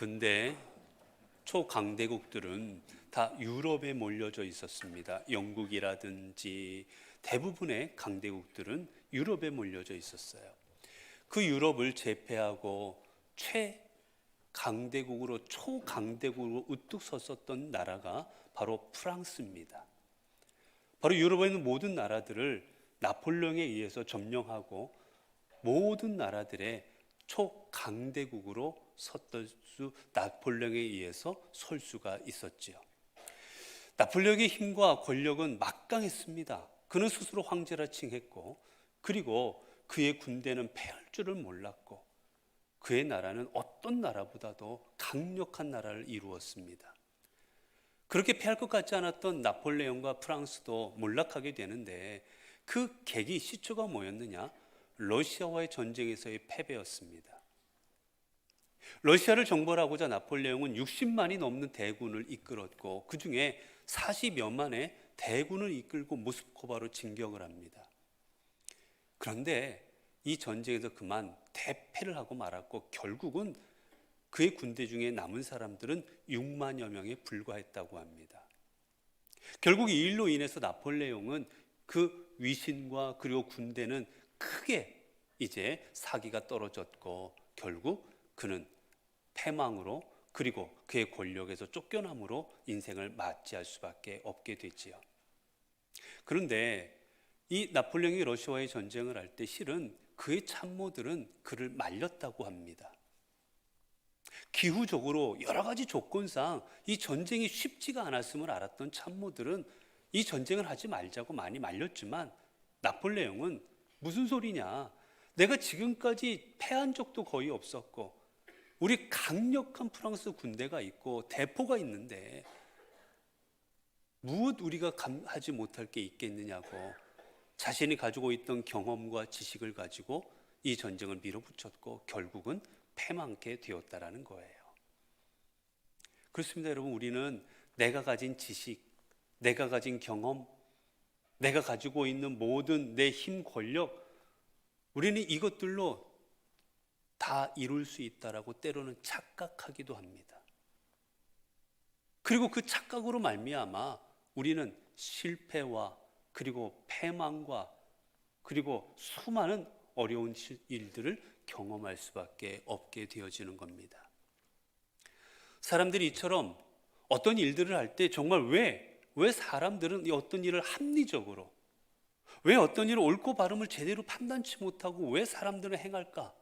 근데 초강대국들은 다 유럽에 몰려져 있었습니다. 영국이라든지 대부분의 강대국들은 유럽에 몰려져 있었어요. 그 유럽을 제패하고 최강대국으로 초강대국으로 우뚝 섰었던 나라가 바로 프랑스입니다. 바로 유럽에 있는 모든 나라들을 나폴레옹에 의해서 점령하고 모든 나라들의 초강대국으로 섰던 나폴레옹에 의해서 설 수가 있었지요. 나폴레옹의 힘과 권력은 막강했습니다. 그는 스스로 황제라 칭했고, 그리고 그의 군대는 패할 줄을 몰랐고, 그의 나라는 어떤 나라보다도 강력한 나라를 이루었습니다. 그렇게 패할 것 같지 않았던 나폴레옹과 프랑스도 몰락하게 되는데, 그 계기 시초가 뭐였느냐? 러시아와의 전쟁에서의 패배였습니다. 러시아를 정벌하고자 나폴레옹은 60만이 넘는 대군을 이끌었고, 그 중에 40여만의 대군을 이끌고 모스크바로 진격을 합니다. 그런데 이 전쟁에서 그만 대패를 하고 말았고, 결국은 그의 군대 중에 남은 사람들은 6만여 명에 불과했다고 합니다. 결국 이 일로 인해서 나폴레옹은 그 위신과 그리고 군대는 크게 이제 사기가 떨어졌고, 결국 그는 패망으로, 그리고 그의 권력에서 쫓겨남으로 인생을 맞이할 수밖에 없게 되지요. 그런데 이 나폴레옹이 러시아와의 전쟁을 할 때 실은 그의 참모들은 그를 말렸다고 합니다. 기후적으로 여러 가지 조건상 이 전쟁이 쉽지가 않았음을 알았던 참모들은 이 전쟁을 하지 말자고 많이 말렸지만, 나폴레옹은 무슨 소리냐, 내가 지금까지 패한 적도 거의 없었고, 우리 강력한 프랑스 군대가 있고 대포가 있는데 무엇 우리가 하지 못할 게 있겠느냐고 자신이 가지고 있던 경험과 지식을 가지고 이 전쟁을 밀어붙였고, 결국은 패망케 되었다라는 거예요. 그렇습니다, 여러분. 우리는 내가 가진 지식, 내가 가진 경험, 내가 가지고 있는 모든 내 힘, 권력, 우리는 이것들로 다 이룰 수 있다라고 때로는 착각하기도 합니다. 그리고 그 착각으로 말미암아 우리는 실패와 그리고 패망과 그리고 수많은 어려운 일들을 경험할 수밖에 없게 되어지는 겁니다. 사람들이 이처럼 어떤 일들을 할 때 정말 왜 사람들은 어떤 일을 합리적으로, 왜 어떤 일을 옳고 바름을 제대로 판단치 못하고 왜 사람들은 행할까?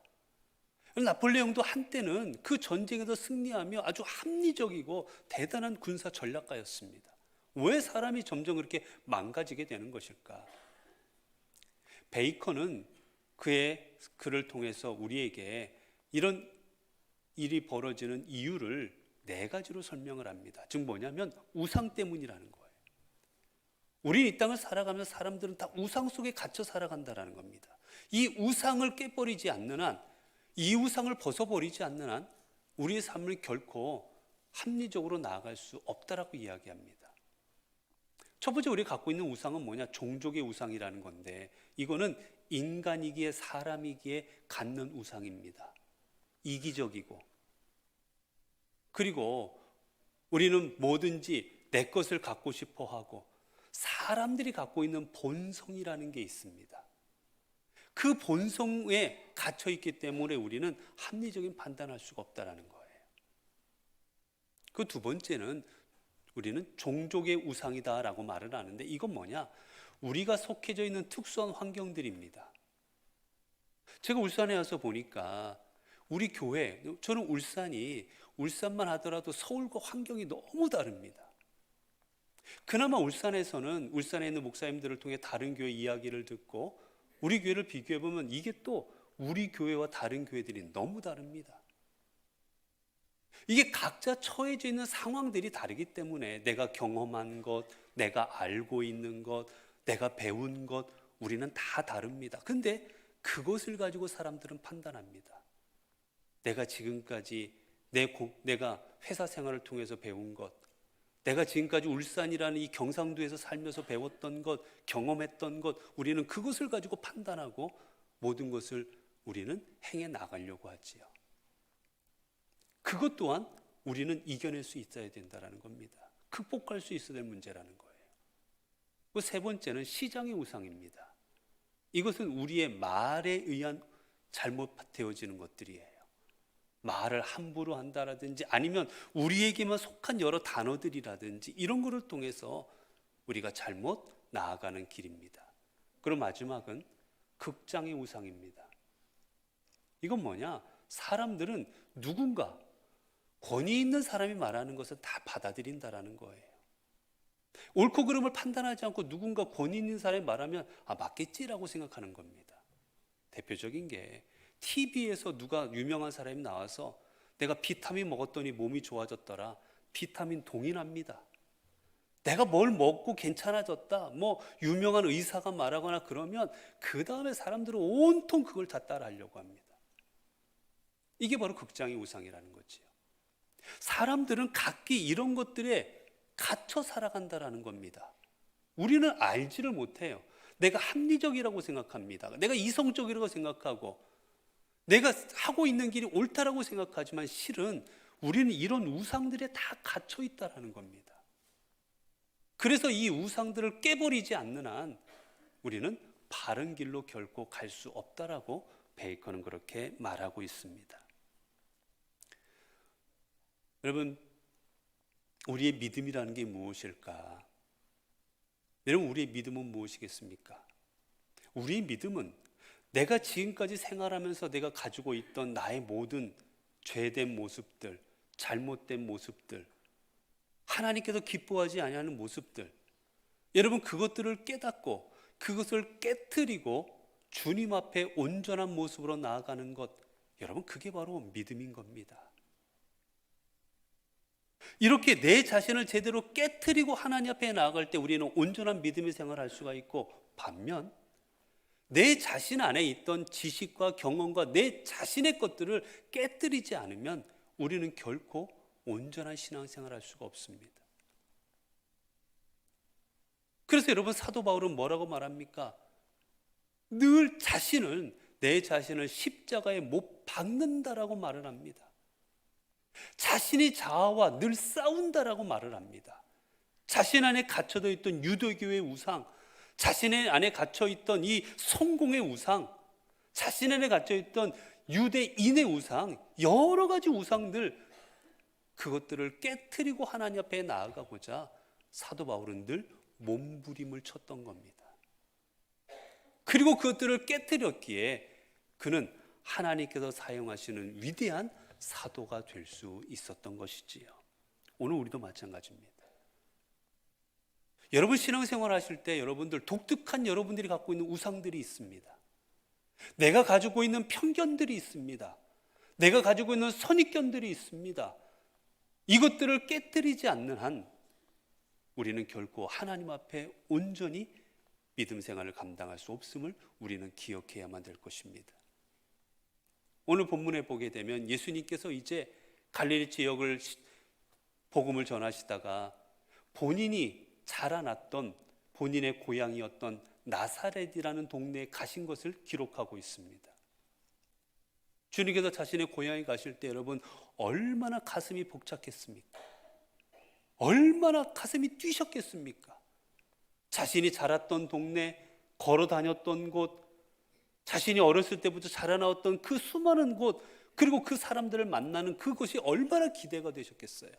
나폴레옹도 한때는 그 전쟁에서 승리하며 아주 합리적이고 대단한 군사 전략가였습니다. 왜 사람이 점점 그렇게 망가지게 되는 것일까? 베이컨은 그의 글을 통해서 우리에게 이런 일이 벌어지는 이유를 4가지로 설명을 합니다. 즉 뭐냐면 우상 때문이라는 거예요. 우리 이 땅을 살아가면서 사람들은 다 우상 속에 갇혀 살아간다는 겁니다. 이 우상을 깨버리지 않는 한, 이 우상을 벗어버리지 않는 한 우리의 삶을 결코 합리적으로 나아갈 수 없다라고 이야기합니다. 첫 번째 우리가 갖고 있는 우상은 뭐냐? 종족의 우상이라는 건데, 이거는 인간이기에 사람이기에 갖는 우상입니다. 이기적이고, 그리고 우리는 뭐든지 내 것을 갖고 싶어 하고, 사람들이 갖고 있는 본성이라는 게 있습니다. 그 본성에 갇혀 있기 때문에 우리는 합리적인 판단할 수가 없다는 거예요. 그 두 번째는 우리는 종족의 우상이다라고 말을 하는데, 이건 뭐냐? 우리가 속해져 있는 특수한 환경들입니다. 제가 울산에 와서 보니까 우리 교회, 저는 울산만 하더라도 서울과 환경이 너무 다릅니다. 그나마 울산에서는 울산에 있는 목사님들을 통해 다른 교회 이야기를 듣고 우리 교회를 비교해보면 이게 또 우리 교회와 다른 교회들이 너무 다릅니다. 이게 각자 처해져 있는 상황들이 다르기 때문에 내가 경험한 것, 내가 알고 있는 것, 내가 배운 것, 우리는 다 다릅니다. 근데 그것을 가지고 사람들은 판단합니다. 내가 지금까지 내가 회사 생활을 통해서 배운 것, 내가 지금까지 울산이라는 이 경상도에서 살면서 배웠던 것, 경험했던 것, 우리는 그것을 가지고 판단하고 모든 것을 우리는 행해 나가려고 하지요. 그것 또한 우리는 이겨낼 수 있어야 된다는 겁니다. 극복할 수 있어야 될 문제라는 거예요. 그 세 번째는 시장의 우상입니다. 이것은 우리의 말에 의한 잘못되어지는 것들이에요. 말을 함부로 한다라든지 아니면 우리에게만 속한 여러 단어들이라든지 이런 것을 통해서 우리가 잘못 나아가는 길입니다. 그럼 마지막은 극장의 우상입니다. 이건 뭐냐? 사람들은 누군가 권위 있는 사람이 말하는 것을 다 받아들인다라는 거예요. 옳고 그름을 판단하지 않고 누군가 권위 있는 사람이 말하면 맞겠지라고 생각하는 겁니다. 대표적인 게 TV에서 누가 유명한 사람이 나와서 내가 비타민 먹었더니 몸이 좋아졌더라. 비타민 동의납니다. 내가 뭘 먹고 괜찮아졌다. 유명한 의사가 말하거나 그러면 그 다음에 사람들은 온통 그걸 다 따라하려고 합니다. 이게 바로 극장의 우상이라는 거지요. 사람들은 각기 이런 것들에 갇혀 살아간다라는 겁니다. 우리는 알지를 못해요. 내가 합리적이라고 생각합니다. 내가 이성적이라고 생각하고 내가 하고 있는 길이 옳다라고 생각하지만 실은 우리는 이런 우상들에 다 갇혀 있다라는 겁니다. 그래서 이 우상들을 깨버리지 않는 한 우리는 바른 길로 결코 갈 수 없다라고 베이컨은 그렇게 말하고 있습니다. 여러분, 우리의 믿음이라는 게 무엇일까? 여러분, 우리의 믿음은 무엇이겠습니까? 우리의 믿음은 내가 지금까지 생활하면서 내가 가지고 있던 나의 모든 죄된 모습들, 잘못된 모습들, 하나님께서 기뻐하지 아니하는 모습들, 여러분 그것들을 깨닫고 그것을 깨트리고 주님 앞에 온전한 모습으로 나아가는 것, 여러분 그게 바로 믿음인 겁니다. 이렇게 내 자신을 제대로 깨트리고 하나님 앞에 나아갈 때 우리는 온전한 믿음의 생활을 할 수가 있고, 반면 내 자신 안에 있던 지식과 경험과 내 자신의 것들을 깨트리지 않으면 우리는 결코 온전한 신앙생활을 할 수가 없습니다. 그래서 여러분 사도 바울은 뭐라고 말합니까? 늘 내 자신을 십자가에 못 박는다라고 말을 합니다. 자신이 자아와 늘 싸운다라고 말을 합니다. 자신 안에 갇혀져 있던 유대교의 우상, 자신 안에 갇혀있던 이 성공의 우상, 자신 안에 갇혀있던 유대인의 우상, 여러 가지 우상들, 그것들을 깨트리고 하나님 앞에 나아가고자 사도 바울은 늘 몸부림을 쳤던 겁니다. 그리고 그것들을 깨트렸기에 그는 하나님께서 사용하시는 위대한 사도가 될 수 있었던 것이지요. 오늘 우리도 마찬가지입니다. 여러분 신앙생활 하실 때 여러분들 독특한 여러분들이 갖고 있는 우상들이 있습니다. 내가 가지고 있는 편견들이 있습니다. 내가 가지고 있는 선입견들이 있습니다. 이것들을 깨뜨리지 않는 한 우리는 결코 하나님 앞에 온전히 믿음 생활을 감당할 수 없음을 우리는 기억해야만 될 것입니다. 오늘 본문에 보게 되면 예수님께서 이제 갈릴리 지역을 복음을 전하시다가 본인이 자라났던 본인의 고향이었던 나사렛이라는 동네에 가신 것을 기록하고 있습니다. 주님께서 자신의 고향에 가실 때 여러분 얼마나 가슴이 벅찼겠습니까? 얼마나 가슴이 뛰셨겠습니까? 자신이 자랐던 동네, 걸어 다녔던 곳, 자신이 어렸을 때부터 자라나왔던 그 수많은 곳, 그리고 그 사람들을 만나는 그곳이 얼마나 기대가 되셨겠어요.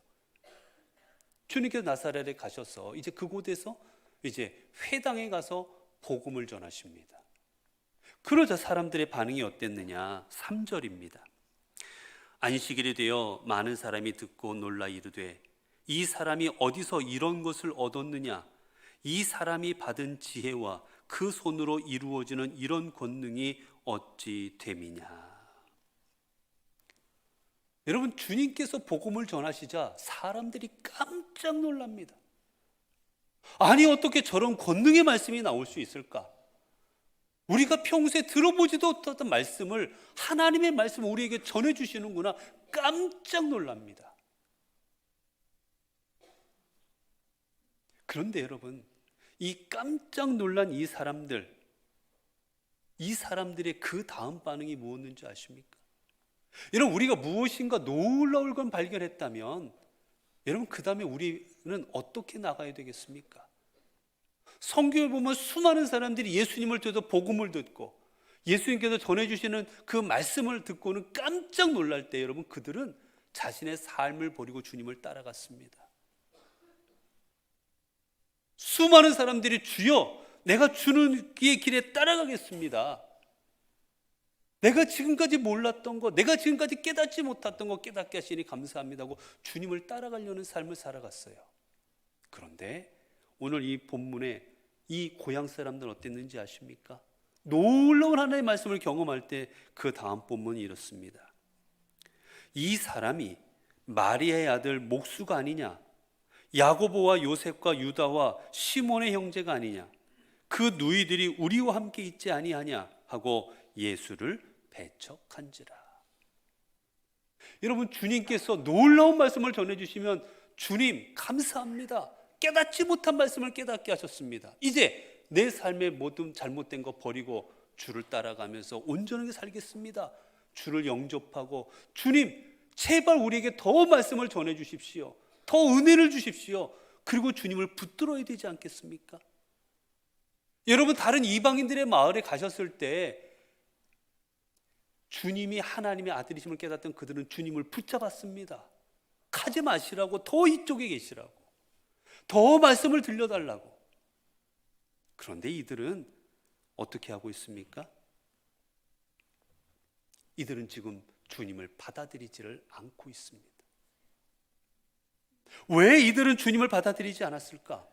주님께서 나사렛에 가셔서 이제 그곳에서 이제 회당에 가서 복음을 전하십니다. 그러자 사람들의 반응이 어땠느냐? 3절입니다. 안식일이 되어 많은 사람이 듣고 놀라 이르되 이 사람이 어디서 이런 것을 얻었느냐? 이 사람이 받은 지혜와 그 손으로 이루어지는 이런 권능이 어찌 됨이냐? 여러분 주님께서 복음을 전하시자 사람들이 깜짝 놀랍니다. 아니 어떻게 저런 권능의 말씀이 나올 수 있을까? 우리가 평소에 들어보지도 못했던 말씀을 하나님의 말씀을 우리에게 전해주시는구나. 깜짝 놀랍니다. 그런데 여러분 이 깜짝 놀란 이 사람들의 그 다음 반응이 무엇인지 아십니까? 여러분, 우리가 무엇인가 놀라울 건 발견했다면 여러분, 그 다음에 우리는 어떻게 나가야 되겠습니까? 성경에 보면 수많은 사람들이 예수님을 통해서 복음을 듣고 예수님께서 전해주시는 그 말씀을 듣고는 깜짝 놀랄 때 여러분, 그들은 자신의 삶을 버리고 주님을 따라갔습니다. 수많은 사람들이 주여, 내가 주는 이 길에 따라가겠습니다. 내가 지금까지 몰랐던 거, 내가 지금까지 깨닫지 못했던 거 깨닫게 하시니 감사합니다 하고 주님을 따라가려는 삶을 살아갔어요. 그런데 오늘 이 본문에 이 고향 사람들은 어땠는지 아십니까? 놀라운 하나님의 말씀을 경험할 때 그 다음 본문이 이렇습니다. 이 사람이 마리아의 아들 목수가 아니냐? 야고보와 요셉과 유다와 시몬의 형제가 아니냐? 그 누이들이 우리와 함께 있지 아니하냐? 하고 예수를 배척한지라. 여러분, 주님께서 놀라운 말씀을 전해주시면 주님 감사합니다. 깨닫지 못한 말씀을 깨닫게 하셨습니다. 이제 내 삶의 모든 잘못된 거 버리고 주를 따라가면서 온전하게 살겠습니다. 주를 영접하고 주님 제발 우리에게 더 말씀을 전해 주십시오. 더 은혜를 주십시오. 그리고 주님을 붙들어야 되지 않겠습니까? 여러분, 다른 이방인들의 마을에 가셨을 때 주님이 하나님의 아들이심을 깨닫던 그들은 주님을 붙잡았습니다. 가지 마시라고, 더 이쪽에 계시라고, 더 말씀을 들려달라고. 그런데 이들은 어떻게 하고 있습니까? 이들은 지금 주님을 받아들이지를 않고 있습니다. 왜 이들은 주님을 받아들이지 않았을까?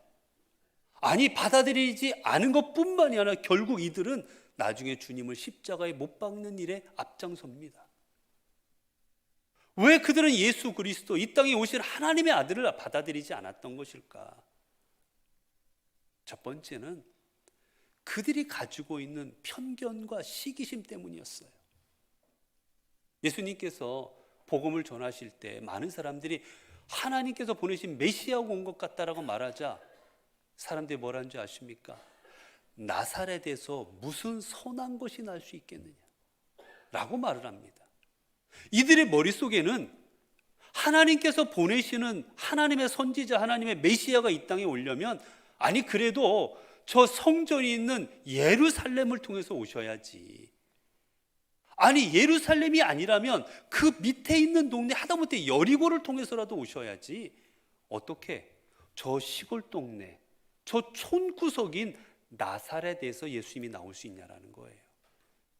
아니, 받아들이지 않은 것뿐만이 아니라 결국 이들은 나중에 주님을 십자가에 못 박는 일에 앞장섭니다. 왜 그들은 예수 그리스도, 이 땅에 오신 하나님의 아들을 받아들이지 않았던 것일까? 첫 번째는 그들이 가지고 있는 편견과 시기심 때문이었어요. 예수님께서 복음을 전하실 때 많은 사람들이 하나님께서 보내신 메시아가 온 것 같다라고 말하자 사람들이 뭐라는 줄 아십니까? 나사렛에서 무슨 선한 것이 날 수 있겠느냐 라고 말을 합니다. 이들의 머릿속에는 하나님께서 보내시는 하나님의 선지자, 하나님의 메시아가 이 땅에 오려면, 아니 그래도 저 성전이 있는 예루살렘을 통해서 오셔야지. 아니 예루살렘이 아니라면 그 밑에 있는 동네, 하다못해 여리고를 통해서라도 오셔야지. 어떻게 저 시골 동네, 저 촌구석인 나사렛에서 예수님이 나올 수 있냐라는 거예요.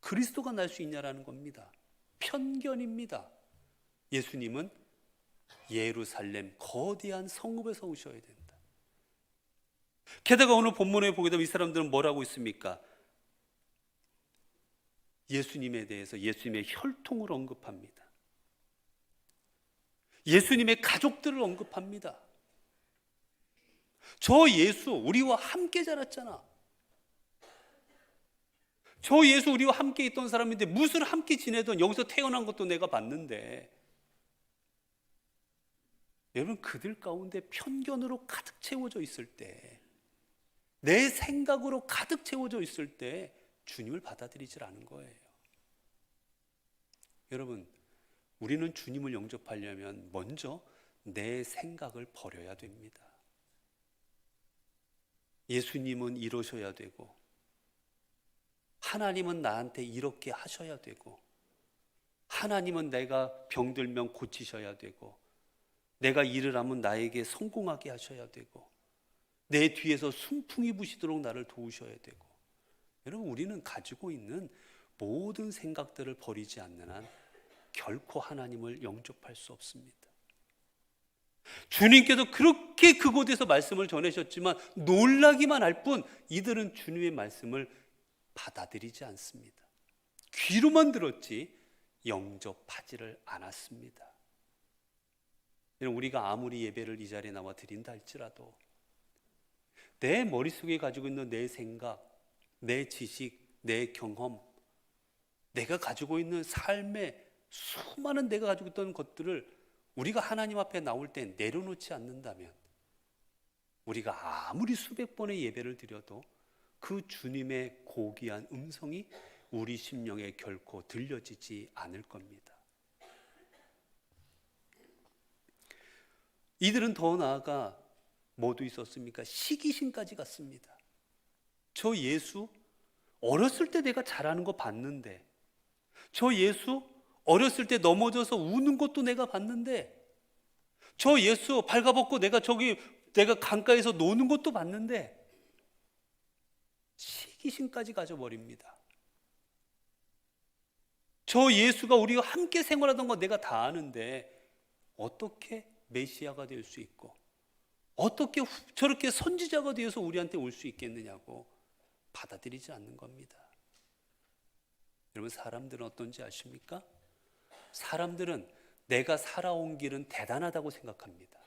그리스도가 날 수 있냐라는 겁니다. 편견입니다. 예수님은 예루살렘 거대한 성읍에서 오셔야 된다. 게다가 오늘 본문에 보게 되면 이 사람들은 뭐라고 있습니까? 예수님에 대해서 예수님의 혈통을 언급합니다. 예수님의 가족들을 언급합니다. 저 예수 우리와 함께 자랐잖아. 저 예수 우리와 함께 있던 사람인데 무슨 함께 지내던, 여기서 태어난 것도 내가 봤는데. 여러분, 그들 가운데 편견으로 가득 채워져 있을 때, 내 생각으로 가득 채워져 있을 때 주님을 받아들이질 않은 거예요. 여러분, 우리는 주님을 영접하려면 먼저 내 생각을 버려야 됩니다. 예수님은 이러셔야 되고, 하나님은 나한테 이렇게 하셔야 되고, 하나님은 내가 병들면 고치셔야 되고, 내가 일을 하면 나에게 성공하게 하셔야 되고, 내 뒤에서 순풍이 부시도록 나를 도우셔야 되고. 여러분, 우리는 가지고 있는 모든 생각들을 버리지 않는 한 결코 하나님을 영접할 수 없습니다. 주님께서 그렇게 그곳에서 말씀을 전하셨지만 놀라기만 할 뿐 이들은 주님의 말씀을 받아들이지 않습니다. 귀로만 들었지 영접하지를 않았습니다. 우리가 아무리 예배를 이 자리에 나와 드린다 할지라도 내 머릿속에 가지고 있는 내 생각, 내 지식, 내 경험, 내가 가지고 있는 삶의 수많은 내가 가지고 있던 것들을 우리가 하나님 앞에 나올 때 내려놓지 않는다면, 우리가 아무리 수백 번의 예배를 드려도 그 주님의 고귀한 음성이 우리 심령에 결코 들려지지 않을 겁니다. 이들은 더 나아가 뭐도 있었습니까? 시기심까지 갔습니다. 저 예수 어렸을 때 내가 잘하는 거 봤는데, 저 예수 어렸을 때 넘어져서 우는 것도 내가 봤는데, 저 예수 발가벗고 내가 강가에서 노는 것도 봤는데, 시기심까지 가져버립니다. 저 예수가 우리가 함께 생활하던 거 내가 다 아는데 어떻게 메시아가 될 수 있고 어떻게 저렇게 선지자가 되어서 우리한테 올 수 있겠느냐고 받아들이지 않는 겁니다. 여러분, 사람들은 어떤지 아십니까? 사람들은 내가 살아온 길은 대단하다고 생각합니다.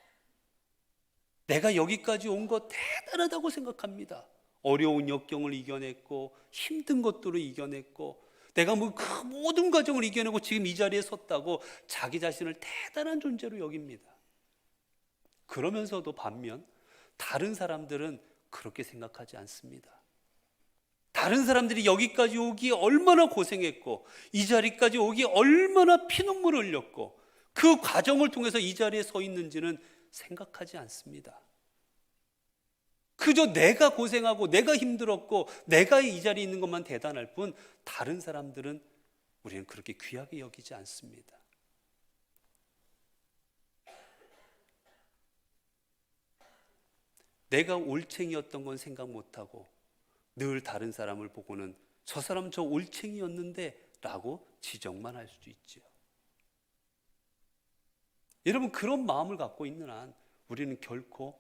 내가 여기까지 온 거 대단하다고 생각합니다. 어려운 역경을 이겨냈고 힘든 것들을 이겨냈고 내가 그 모든 과정을 이겨내고 지금 이 자리에 섰다고 자기 자신을 대단한 존재로 여깁니다. 그러면서도 반면 다른 사람들은 그렇게 생각하지 않습니다. 다른 사람들이 여기까지 오기 얼마나 고생했고 이 자리까지 오기 얼마나 피눈물을 흘렸고 그 과정을 통해서 이 자리에 서 있는지는 생각하지 않습니다. 그저 내가 고생하고 내가 힘들었고 내가 이 자리에 있는 것만 대단할 뿐 다른 사람들은 우리는 그렇게 귀하게 여기지 않습니다. 내가 올챙이였던 건 생각 못하고 늘 다른 사람을 보고는 저 사람 저 올챙이였는데 라고 지적만 할 수도 있죠. 여러분, 그런 마음을 갖고 있는 한 우리는 결코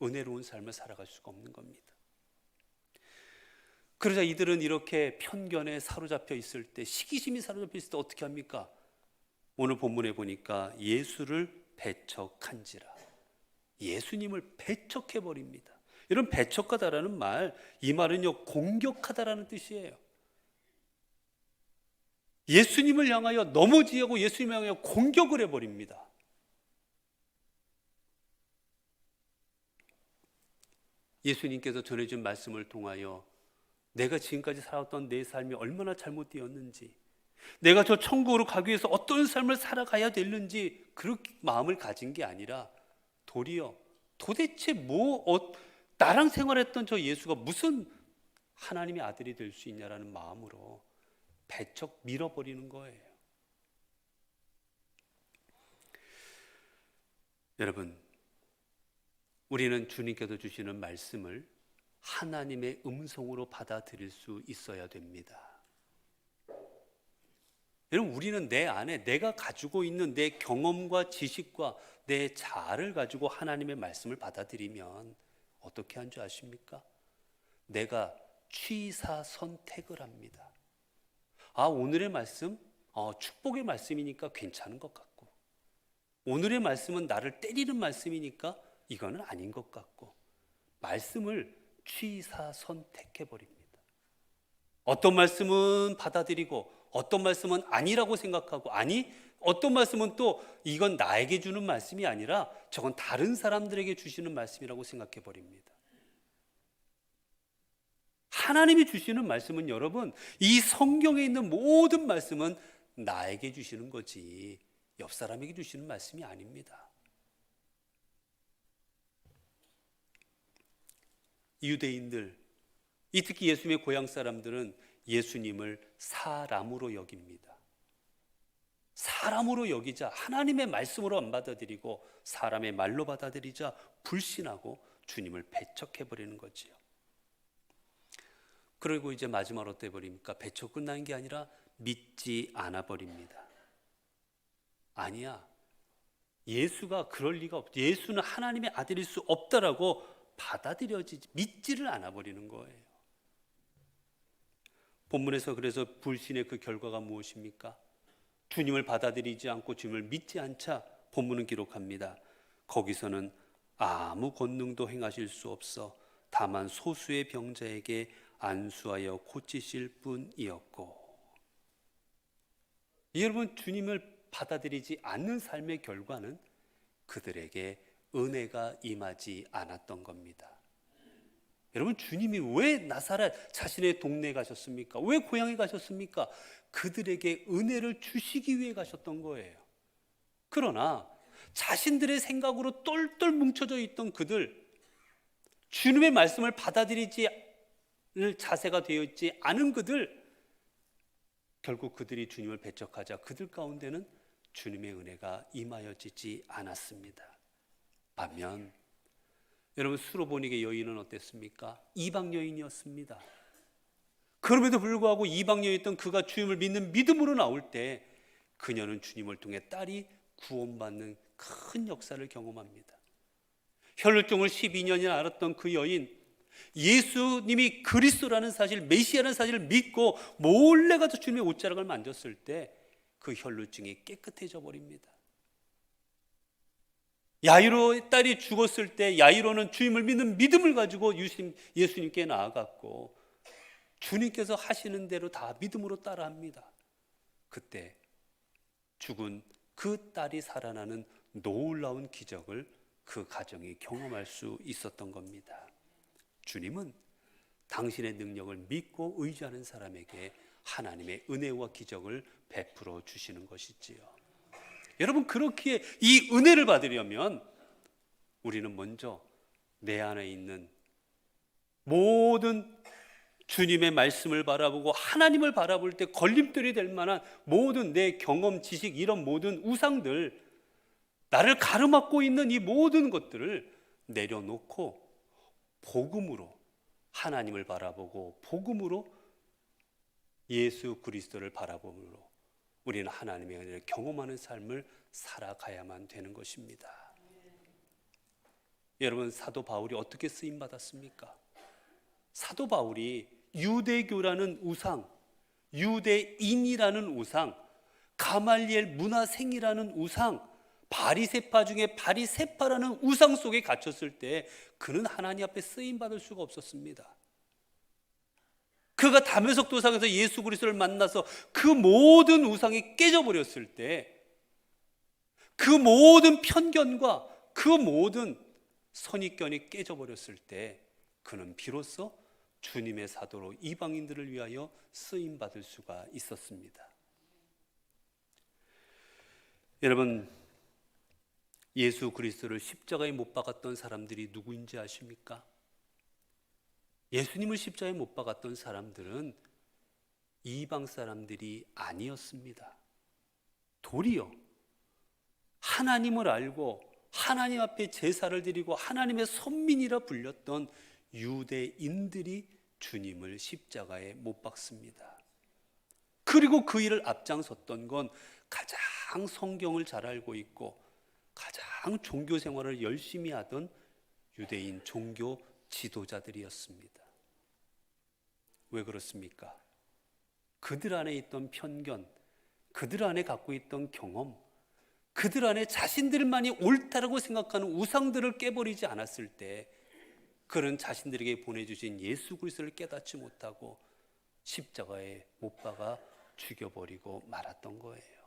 은혜로운 삶을 살아갈 수가 없는 겁니다. 그러자 이들은 이렇게 편견에 사로잡혀 있을 때, 시기심이 사로잡혀 있을 때 어떻게 합니까? 오늘 본문에 보니까 예수를 배척한지라, 예수님을 배척해버립니다. 이런 배척하다라는 말, 이 말은요 공격하다라는 뜻이에요. 예수님을 향하여 넘어지고 예수님을 향하여 공격을 해버립니다. 예수님께서 전해준 말씀을 통하여 내가 지금까지 살아왔던 내 삶이 얼마나 잘못되었는지, 내가 저 천국으로 가기 위해서 어떤 삶을 살아가야 되는지 그렇게 마음을 가진 게 아니라 도리어 도대체 나랑 생활했던 저 예수가 무슨 하나님의 아들이 될 수 있냐라는 마음으로 배척 밀어버리는 거예요. 여러분, 우리는 주님께서 주시는 말씀을 하나님의 음성으로 받아들일 수 있어야 됩니다. 여러분, 우리는 내 안에 내가 가지고 있는 내 경험과 지식과 내 자아를 가지고 하나님의 말씀을 받아들이면 어떻게 한 줄 아십니까? 내가 취사 선택을 합니다. 오늘의 말씀 축복의 말씀이니까 괜찮은 것 같고, 오늘의 말씀은 나를 때리는 말씀이니까 이거는 아닌 것 같고, 말씀을 취사 선택해버립니다. 어떤 말씀은 받아들이고 어떤 말씀은 아니라고 생각하고, 어떤 말씀은 또 이건 나에게 주는 말씀이 아니라 저건 다른 사람들에게 주시는 말씀이라고 생각해버립니다. 하나님이 주시는 말씀은, 여러분, 이 성경에 있는 모든 말씀은 나에게 주시는 거지 옆 사람에게 주시는 말씀이 아닙니다. 유대인들, 특히 예수님의 고향 사람들은 예수님을 사람으로 여깁니다. 사람으로 여기자 하나님의 말씀으로 안 받아들이고 사람의 말로 받아들이자 불신하고 주님을 배척해버리는 거지요. 그리고 이제 마지막으로 어떻게 버립니까? 배척 끝나는 게 아니라 믿지 않아 버립니다. 아니야, 예수가 그럴 리가 없다, 예수는 하나님의 아들일 수 없다라고 받아들여지지, 믿지를 않아 버리는 거예요. 본문에서 그래서 불신의 그 결과가 무엇입니까? 주님을 받아들이지 않고 주님을 믿지 않자 본문은 기록합니다. 거기서는 아무 권능도 행하실 수 없어 다만 소수의 병자에게 안수하여 고치실 뿐이었고. 여러분, 주님을 받아들이지 않는 삶의 결과는 그들에게 은혜가 임하지 않았던 겁니다. 여러분, 주님이 왜 나사렛 자신의 동네에 가셨습니까? 왜 고향에 가셨습니까? 그들에게 은혜를 주시기 위해 가셨던 거예요. 그러나 자신들의 생각으로 똘똘 뭉쳐져 있던 그들, 주님의 말씀을 받아들이지 않을 자세가 되어 있지 않은 그들, 결국 그들이 주님을 배척하자 그들 가운데는 주님의 은혜가 임하여지지 않았습니다. 반면 여러분, 수로보니게 여인은 어땠습니까? 이방 여인이었습니다. 그럼에도 불구하고 이방 여인이었던 그가 주님을 믿는 믿음으로 나올 때 그녀는 주님을 통해 딸이 구원받는 큰 역사를 경험합니다. 혈루증을 12년이나 앓았던 그 여인, 예수님이 그리스도라는 사실, 메시아라는 사실을 믿고 몰래 가서 주님의 옷자락을 만졌을 때 그 혈루증이 깨끗해져 버립니다. 야이로의 딸이 죽었을 때 야이로는 주님을 믿는 믿음을 가지고 예수님께 나아갔고 주님께서 하시는 대로 다 믿음으로 따라합니다. 그때 죽은 그 딸이 살아나는 놀라운 기적을 그 가정이 경험할 수 있었던 겁니다. 주님은 당신의 능력을 믿고 의지하는 사람에게 하나님의 은혜와 기적을 베풀어 주시는 것이지요. 여러분, 그렇기에 이 은혜를 받으려면 우리는 먼저 내 안에 있는 모든 주님의 말씀을 바라보고 하나님을 바라볼 때 걸림돌이 될 만한 모든 내 경험, 지식, 이런 모든 우상들, 나를 가로막고 있는 이 모든 것들을 내려놓고 복음으로 하나님을 바라보고 복음으로 예수 그리스도를 바라봄으로 우리는 하나님의 은혜를 경험하는 삶을 살아가야만 되는 것입니다. 여러분, 사도 바울이 어떻게 쓰임 받았습니까? 사도 바울이 유대교라는 우상, 유대인이라는 우상, 가말리엘 문화생이라는 우상, 바리새파 중에 바리새파라는 우상 속에 갇혔을 때 그는 하나님 앞에 쓰임 받을 수가 없었습니다. 그가 다메섹 도상에서 예수 그리스도를 만나서 그 모든 우상이 깨져버렸을 때, 그 모든 편견과 그 모든 선입견이 깨져버렸을 때 그는 비로소 주님의 사도로 이방인들을 위하여 쓰임받을 수가 있었습니다. 여러분, 예수 그리스도를 십자가에 못 박았던 사람들이 누구인지 아십니까? 예수님을 십자가에 못 박았던 사람들은 이방 사람들이 아니었습니다. 도리어 하나님을 알고 하나님 앞에 제사를 드리고 하나님의 선민이라 불렸던 유대인들이 주님을 십자가에 못 박습니다. 그리고 그 일을 앞장섰던 건 가장 성경을 잘 알고 있고 가장 종교 생활을 열심히 하던 유대인 종교 지도자들이었습니다. 왜 그렇습니까? 그들 안에 있던 편견, 그들 안에 갖고 있던 경험, 그들 안에 자신들만이 옳다라고 생각하는 우상들을 깨버리지 않았을 때 그는 자신들에게 보내주신 예수 그리스도를 깨닫지 못하고 십자가에 못 박아 죽여버리고 말았던 거예요.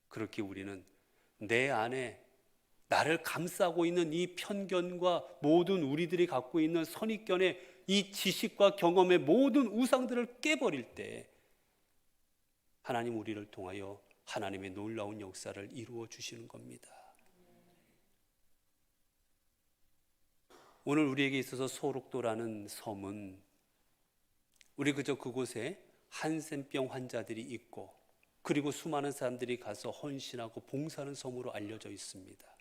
그렇게 우리는 내 안에 나를 감싸고 있는 이 편견과 모든 우리들이 갖고 있는 선입견의 이 지식과 경험의 모든 우상들을 깨버릴 때 하나님 우리를 통하여 하나님의 놀라운 역사를 이루어 주시는 겁니다. 오늘 우리에게 있어서 소록도라는 섬은 우리 그저 그곳에 한센병 환자들이 있고 그리고 수많은 사람들이 가서 헌신하고 봉사하는 섬으로 알려져 있습니다.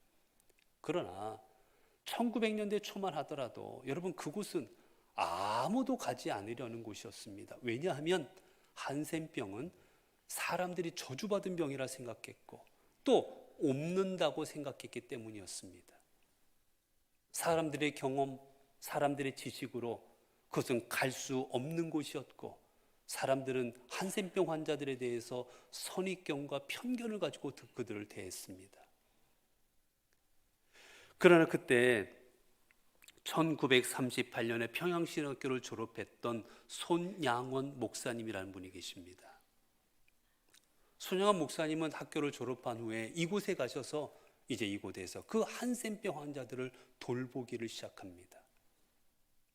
그러나 1900년대 초만 하더라도 여러분 그곳은 아무도 가지 않으려는 곳이었습니다. 왜냐하면 한센병은 사람들이 저주받은 병이라 생각했고 또 옮는다고 생각했기 때문이었습니다. 사람들의 경험, 사람들의 지식으로 그것은 갈 수 없는 곳이었고 사람들은 한센병 환자들에 대해서 선입견과 편견을 가지고 그들을 대했습니다. 그러나 그때 1938년에 평양신학교를 졸업했던 손양원 목사님이라는 분이 계십니다. 손양원 목사님은 학교를 졸업한 후에 이곳에 가셔서 이제 이곳에서 그 한센병 환자들을 돌보기를 시작합니다.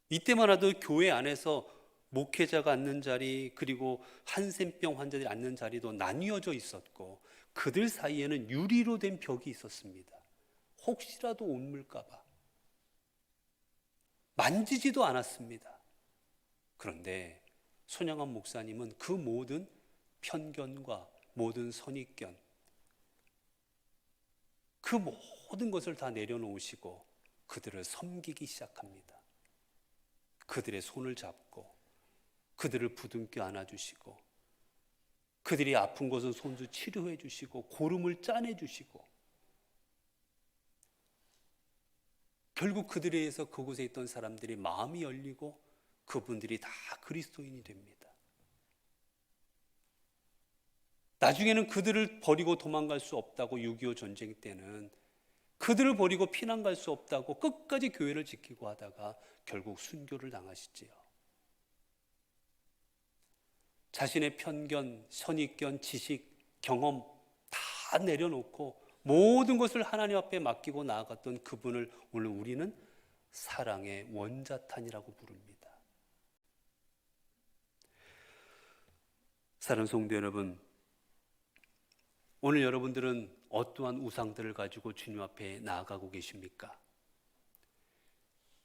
이때만 해도 교회 안에서 목회자가 앉는 자리 그리고 한센병 환자들이 앉는 자리도 나뉘어져 있었고 그들 사이에는 유리로 된 벽이 있었습니다. 혹시라도 옮을까 봐 만지지도 않았습니다. 그런데 손양한 목사님은 그 모든 편견과 모든 선입견, 그 모든 것을 다 내려놓으시고 그들을 섬기기 시작합니다. 그들의 손을 잡고 그들을 부둥켜 안아주시고 그들이 아픈 것은 손수 치료해 주시고 고름을 짜내 주시고 결국 그들에 의해서 그곳에 있던 사람들이 마음이 열리고 그분들이 다 그리스도인이 됩니다. 나중에는 그들을 버리고 도망갈 수 없다고 6.25 전쟁 때는 그들을 버리고 피난 갈 수 없다고 끝까지 교회를 지키고 하다가 결국 순교를 당하시지요. 자신의 편견, 선입견, 지식, 경험 다 내려놓고 모든 것을 하나님 앞에 맡기고 나아갔던 그분을 오늘 우리는 사랑의 원자탄이라고 부릅니다. 사랑하는 성도 여러분, 오늘 여러분들은 어떠한 우상들을 가지고 주님 앞에 나아가고 계십니까?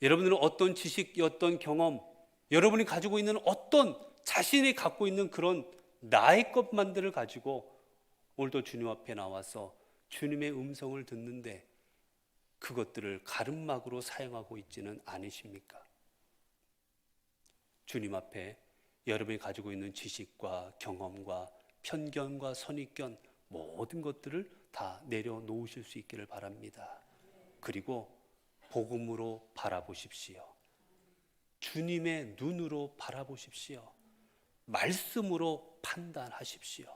여러분들은 어떤 지식, 어떤 경험, 여러분이 가지고 있는 어떤 자신이 갖고 있는 그런 나의 것만들을 가지고 오늘도 주님 앞에 나와서 주님의 음성을 듣는데 그것들을 가름막으로 사용하고 있지는 않으십니까? 주님 앞에 여러분이 가지고 있는 지식과 경험과 편견과 선입견 모든 것들을 다 내려놓으실 수 있기를 바랍니다. 그리고 복음으로 바라보십시오. 주님의 눈으로 바라보십시오. 말씀으로 판단하십시오.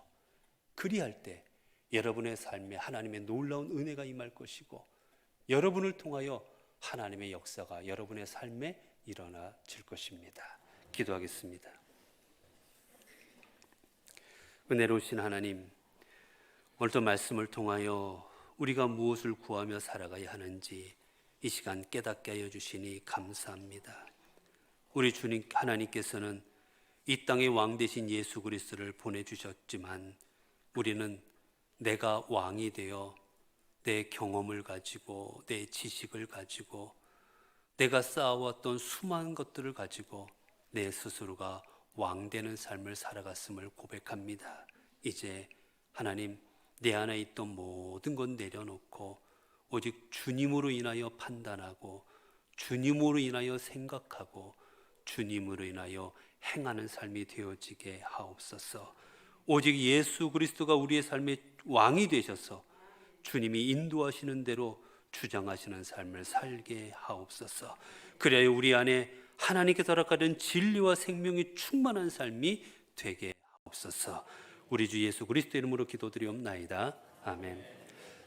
그리할 때 여러분의 삶에 하나님의 놀라운 은혜가 임할 것이고 여러분을 통하여 하나님의 역사가 여러분의 삶에 일어나질 것입니다. 기도하겠습니다. 은혜로우신 하나님, 오늘도 말씀을 통하여 우리가 무엇을 구하며 살아가야 하는지 이 시간 깨닫게 하여 주시니 감사합니다. 우리 주님 하나님께서는 이 땅의 왕 되신 예수 그리스도를 보내주셨지만 우리는 내가 왕이 되어 내 경험을 가지고 내 지식을 가지고 내가 쌓아왔던 수많은 것들을 가지고 내 스스로가 왕 되는 삶을 살아갔음을 고백합니다. 이제 하나님, 내 안에 있던 모든 것 내려놓고 오직 주님으로 인하여 판단하고 주님으로 인하여 생각하고 주님으로 인하여 행하는 삶이 되어지게 하옵소서. 오직 예수 그리스도가 우리의 삶의 왕이 되셔서 주님이 인도하시는 대로 주장하시는 삶을 살게 하옵소서. 그래야 우리 안에 하나님께서 허락하는 진리와 생명이 충만한 삶이 되게 하옵소서. 우리 주 예수 그리스도 이름으로 기도드리옵나이다. 아멘.